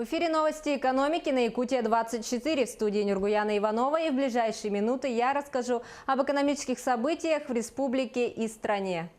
В эфире новости экономики на Якутия-24. В студии Нургуяна Иванова. И в ближайшие минуты я расскажу об экономических событиях в республике и стране.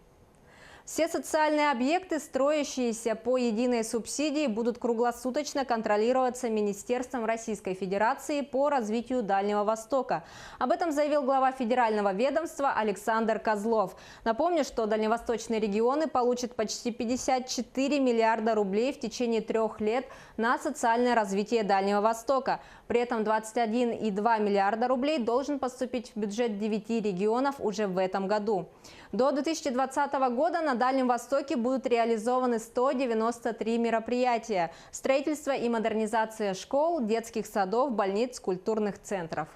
Все социальные объекты, строящиеся по единой субсидии, будут круглосуточно контролироваться Министерством Российской Федерации по развитию Дальнего Востока. Об этом заявил глава федерального ведомства Александр Козлов. Напомню, что дальневосточные регионы получат почти 54 миллиарда рублей в течение 3 лет на социальное развитие Дальнего Востока. При этом 21,2 миллиарда рублей должен поступить в бюджет 9 регионов уже в этом году. До 2020 года на Дальнем Востоке будут реализованы 193 мероприятия: строительство и модернизация школ, детских садов, больниц, культурных центров.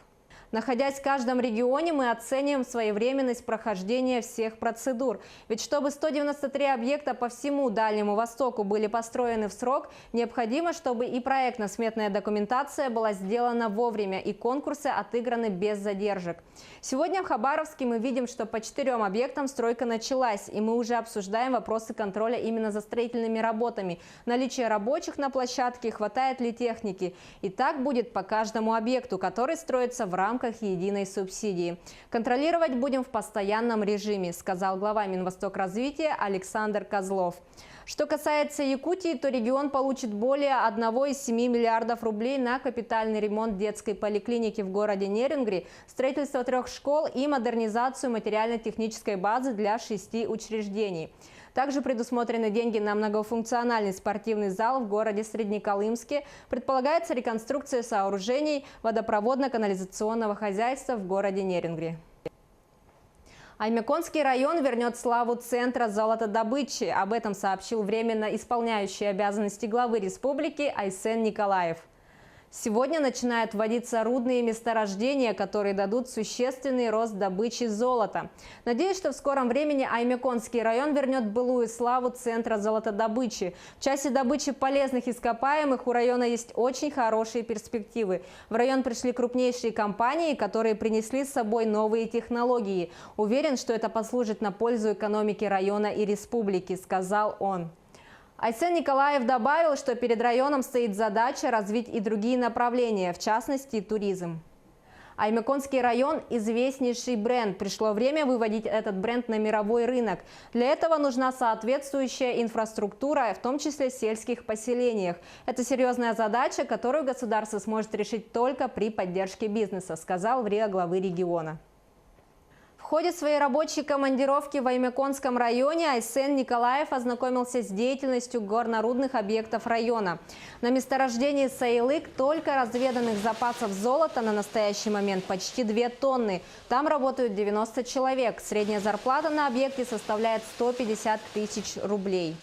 Находясь в каждом регионе, мы оцениваем своевременность прохождения всех процедур. Ведь чтобы 193 объекта по всему Дальнему Востоку были построены в срок, необходимо, чтобы и проектно-сметная документация была сделана вовремя, и конкурсы отыграны без задержек. Сегодня в Хабаровске мы видим, что по 4 объектам стройка началась, и мы уже обсуждаем вопросы контроля именно за строительными работами. Наличие рабочих на площадке, хватает ли техники. И так будет по каждому объекту, который строится в рамках единой субсидии. Контролировать будем в постоянном режиме, сказал глава Минвостокразвития Александр Козлов. Что касается Якутии, то регион получит более 1,7 миллиардов рублей на капитальный ремонт детской поликлиники в городе Нерюнгри, строительство 3 школ и модернизацию материально-технической базы для 6 учреждений. Также предусмотрены деньги на многофункциональный спортивный зал в городе Среднеколымске. Предполагается реконструкция сооружений водопроводно-канализационного хозяйства в городе Нерюнгри. Аймяконский район вернет славу центра золотодобычи. Об этом сообщил временно исполняющий обязанности главы республики Айсен Николаев. Сегодня начинают вводиться рудные месторождения, которые дадут существенный рост добычи золота. Надеюсь, что в скором времени Аймяконский район вернет былую славу центра золотодобычи. В части добычи полезных ископаемых у района есть очень хорошие перспективы. В район пришли крупнейшие компании, которые принесли с собой новые технологии. Уверен, что это послужит на пользу экономике района и республики, сказал он. Айсен Николаев добавил, что перед районом стоит задача развить и другие направления, в частности туризм. Аймяконский район – известнейший бренд. Пришло время выводить этот бренд на мировой рынок. Для этого нужна соответствующая инфраструктура, в том числе в сельских поселениях. Это серьезная задача, которую государство сможет решить только при поддержке бизнеса, сказал в РИА главы региона. В ходе своей рабочей командировки в Аймяконском районе Айсен Николаев ознакомился с деятельностью горнорудных объектов района. На месторождении Саилык только разведанных запасов золота на настоящий момент почти 2 тонны. Там работают 90 человек. Средняя зарплата на объекте составляет 150 тысяч рублей.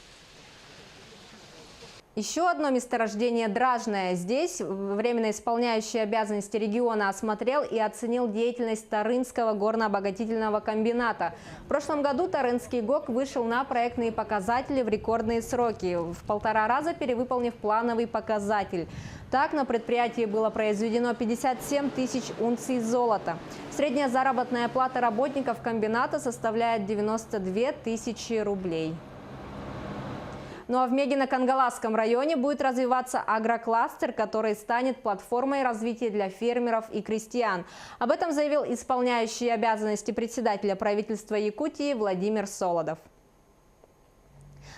Еще одно месторождение Дражное. Здесь временно исполняющий обязанности региона осмотрел и оценил деятельность Тарынского горно-обогатительного комбината. В прошлом году Тарынский ГОК вышел на проектные показатели в рекордные сроки, в 1,5 раза перевыполнив плановый показатель. Так, на предприятии было произведено 57 тысяч унций золота. Средняя заработная плата работников комбината составляет 92 тысячи рублей. Ну а в Мегино-Кангаласском районе будет развиваться агрокластер, который станет платформой развития для фермеров и крестьян. Об этом заявил исполняющий обязанности председателя правительства Якутии Владимир Солодов.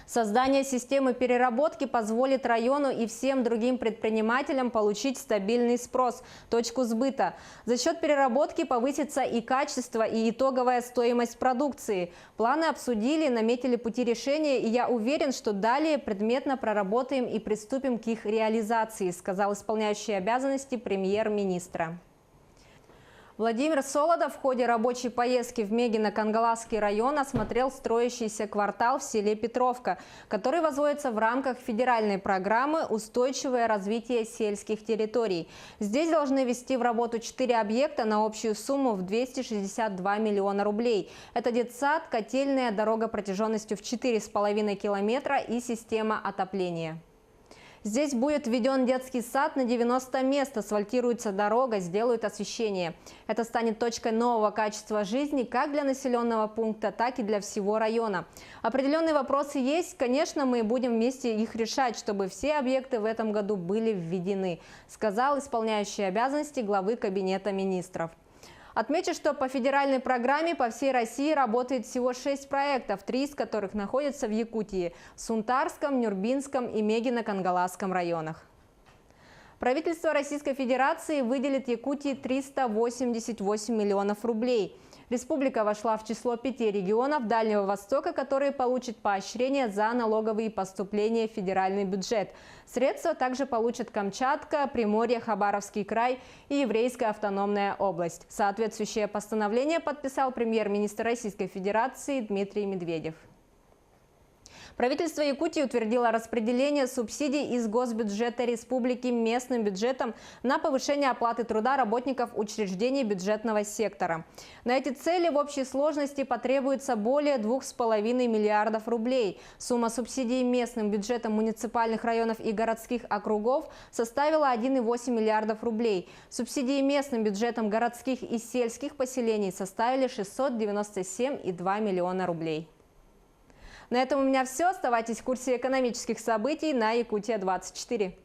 Создание системы переработки позволит району и всем другим предпринимателям получить стабильный спрос, точку сбыта. За счет переработки повысится и качество, и итоговая стоимость продукции. Планы обсудили, наметили пути решения, и я уверен, что далее предметно проработаем и приступим к их реализации, сказал исполняющий обязанности премьер-министра. Владимир Солодов в ходе рабочей поездки в Мегино-Кангаласский район осмотрел строящийся квартал в селе Петровка, который возводится в рамках федеральной программы «Устойчивое развитие сельских территорий». Здесь должны ввести в работу 4 объекта на общую сумму в 262 миллиона рублей. Это детсад, котельная, дорога протяженностью в 4,5 километра и система отопления. Здесь будет введен детский сад на 90 мест, асфальтируется дорога, сделают освещение. Это станет точкой нового качества жизни как для населенного пункта, так и для всего района. Определенные вопросы есть, конечно, мы будем вместе их решать, чтобы все объекты в этом году были введены, сказал исполняющий обязанности главы Кабинета министров. Отмечу, что по федеральной программе по всей России работает всего 6 проектов, 3 из которых находятся в Якутии – в Сунтарском, Нюрбинском и Мегино-Кангаласском районах. Правительство Российской Федерации выделит Якутии 388 миллионов рублей. Республика вошла в число 5 регионов Дальнего Востока, которые получат поощрение за налоговые поступления в федеральный бюджет. Средства также получат Камчатка, Приморье, Хабаровский край и Еврейская автономная область. Соответствующее постановление подписал премьер-министр Российской Федерации Дмитрий Медведев. Правительство Якутии утвердило распределение субсидий из госбюджета республики местным бюджетам на повышение оплаты труда работников учреждений бюджетного сектора. На эти цели в общей сложности потребуется более 2,5 миллиардов рублей. Сумма субсидий местным бюджетам муниципальных районов и городских округов составила 1,8 миллиардов рублей. Субсидии местным бюджетам городских и сельских поселений составили 697,2 миллиона рублей. На этом у меня все. Оставайтесь в курсе экономических событий на Якутия 24.